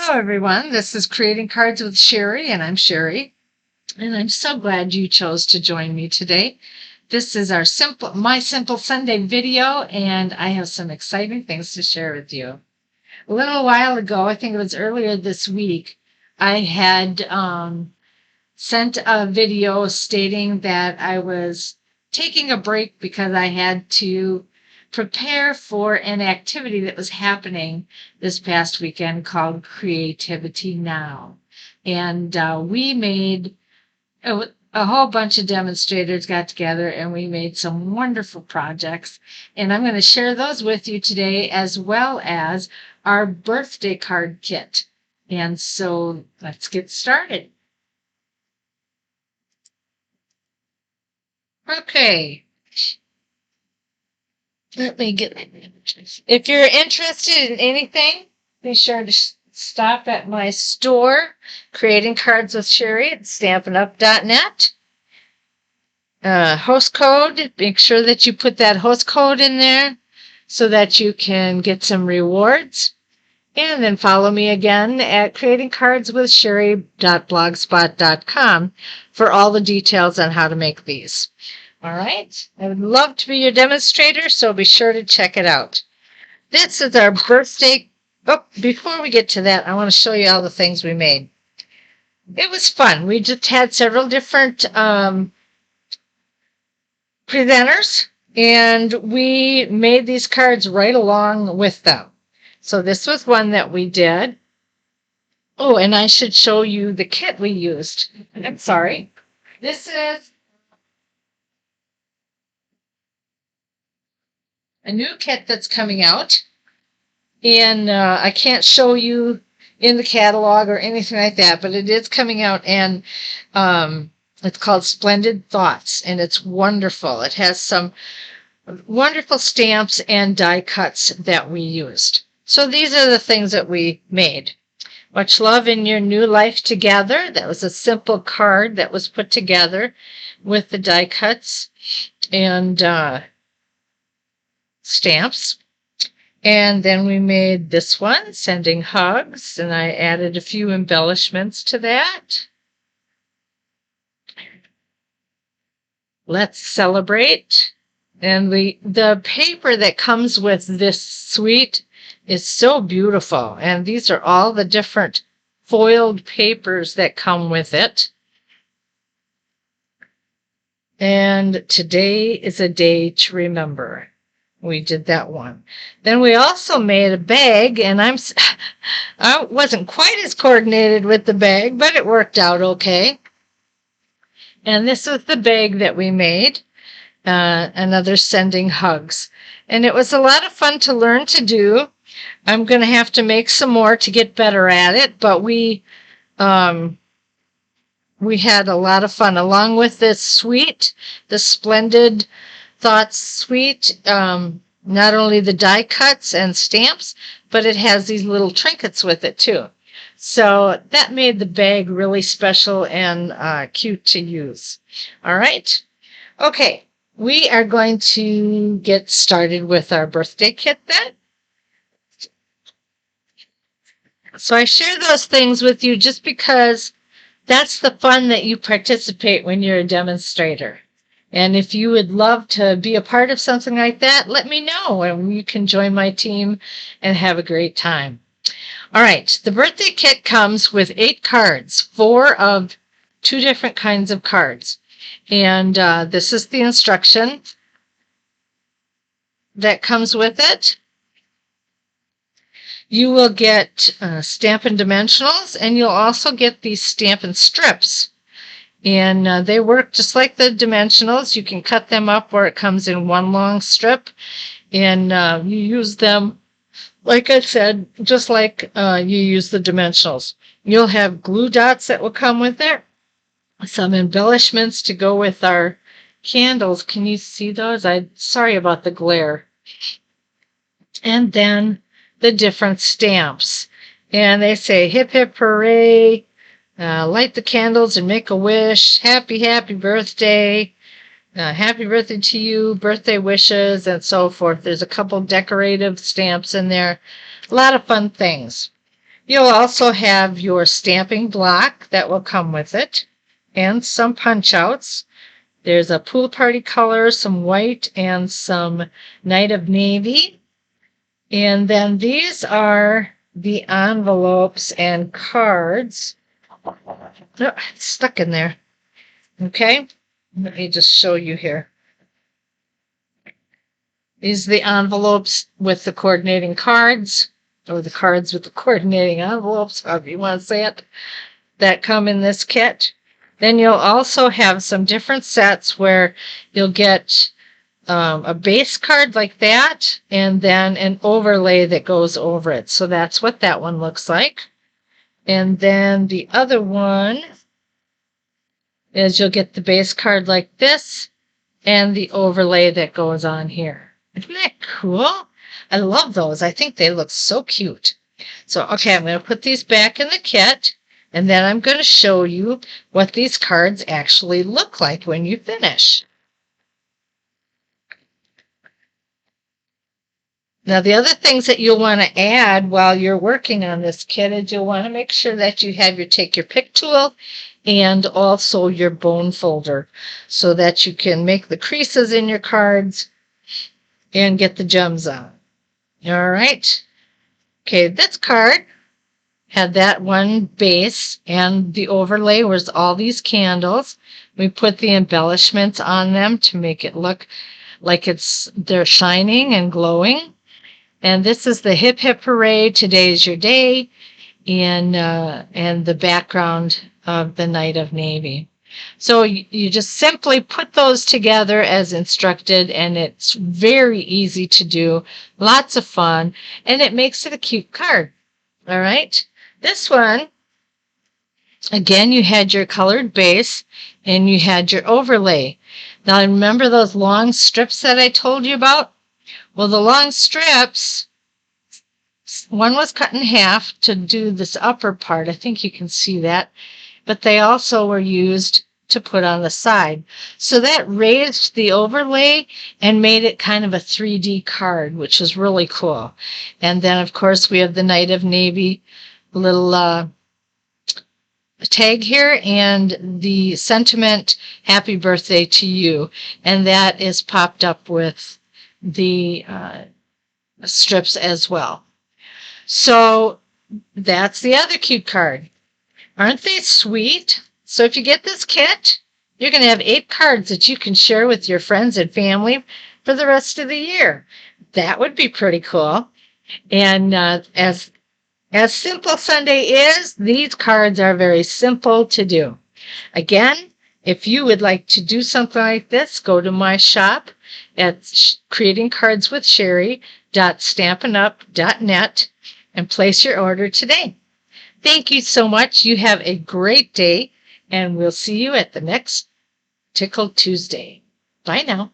Hello, everyone. This is Creating Cards with Sherry, and I'm Sherry. And I'm so glad you chose to join me today. This is my Simple Sunday video, and I have some exciting things to share with you. A little while ago, I think it was earlier this week, I had sent a video stating that I was taking a break because I had to prepare for an activity that was happening this past weekend called Creativity Now. And we made a whole bunch of demonstrators got together and we made some wonderful projects. And I'm going to share those with you today, as well as our birthday card kit. And so let's get started. Okay. Let me get. If you're interested in anything, be sure to stop at my store, Creating Cards with Sherry at StampinUp.net. Host code, make sure that you put that host code in there so that you can get some rewards. And then follow me again at creatingcardswithsherry.blogspot.com for all the details on how to make these. All right. I would love to be your demonstrator, so be sure to check it out. This is our birthday. Oh, before we get to that, I want to show you all the things we made. It was fun. We just had several different presenters, and we made these cards right along with them. So this was one that we did. Oh, and I should show you the kit we used. I'm sorry. This is a new kit that's coming out, and I can't show you in the catalog or anything like that, but it is coming out, and it's called Splendid Thoughts, and it's wonderful. It has some wonderful stamps and die cuts that we used. So these are the things that we made. Much love in your new life together. That was a simple card that was put together with the die cuts and stamps. And then we made this one, Sending Hugs, and I added a few embellishments to that. Let's Celebrate. And the paper that comes with this suite is so beautiful. And these are all the different foiled papers that come with it. And Today is a Day to Remember. We did that one. Then we also made a bag, and I wasn't quite as coordinated with the bag, but it worked out okay. And this was the bag that we made, another Sending Hugs. And it was a lot of fun to learn to do. I'm going to have to make some more to get better at it, but we had a lot of fun. Along with this suite, the Splendid Thoughts suite, not only the die cuts and stamps, but it has these little trinkets with it too. So that made the bag really special and cute to use. All right. Okay. We are going to get started with our birthday kit then. So I share those things with you just because that's the fun that you participate when you're a demonstrator. And if you would love to be a part of something like that, let me know, and you can join my team and have a great time. All right, the birthday kit comes with 8 cards, 4 of 2 different kinds of cards. And this is the instruction that comes with it. You will get Stampin' Dimensionals, and you'll also get these Stampin' Strips. And they work just like the dimensionals. You can cut them up where it comes in one long strip, and you use them, like I said, just like you use the dimensionals. You'll have glue dots that will come with it, some embellishments to go with our candles. Can you see those? Sorry about the glare. And then the different stamps. And they say, hip, hip, hooray. Light the candles and make a wish. Happy, happy birthday. Happy birthday to you. Birthday wishes and so forth. There's a couple decorative stamps in there. A lot of fun things. You'll also have your stamping block that will come with it and some punch outs. There's a pool party color, some white, and some Night of Navy. And then these are the envelopes and cards. Oh, it's stuck in there. Okay, let me just show you here. These are the envelopes with the coordinating cards, or the cards with the coordinating envelopes, however you want to say it, that come in this kit. Then you'll also have some different sets where you'll get a base card like that, and then an overlay that goes over it. So that's what that one looks like. And then the other one is you'll get the base card like this and the overlay that goes on here. Isn't that cool? I love those. I think they look so cute. So, okay, I'm going to put these back in the kit, and then I'm going to show you what these cards actually look like when you finish. Now, the other things that you'll want to add while you're working on this kit is you'll want to make sure that you have your Take Your Pick tool and also your bone folder so that you can make the creases in your cards and get the gems on. All right. Okay, this card had that one base, and the overlay was all these candles. We put the embellishments on them to make it look like they're shining and glowing. And this is the Hip Hip Hooray, Today's Your Day, and the background of the Night of Navy. So you just simply put those together as instructed, and it's very easy to do, lots of fun, and it makes it a cute card. All right. This one, again, you had your colored base and you had your overlay. Now, remember those long strips that I told you about? Well, the long strips, one was cut in half to do this upper part. I think you can see that. But they also were used to put on the side. So that raised the overlay and made it kind of a 3D card, which is really cool. And then, of course, we have the Night of Navy little tag here and the sentiment, Happy Birthday to You. And that is popped up with the strips as well. So that's the other cute card. Aren't they sweet? So if you get this kit, you're going to have 8 cards that you can share with your friends and family for the rest of the year. That would be pretty cool. And as Simple Sunday is, these cards are very simple to do. Again, if you would like to do something like this, go to my shop at creatingcardswithsherry.stampinup.net and place your order today. Thank you so much. You have a great day, and we'll see you at the next Tickle Tuesday. Bye now.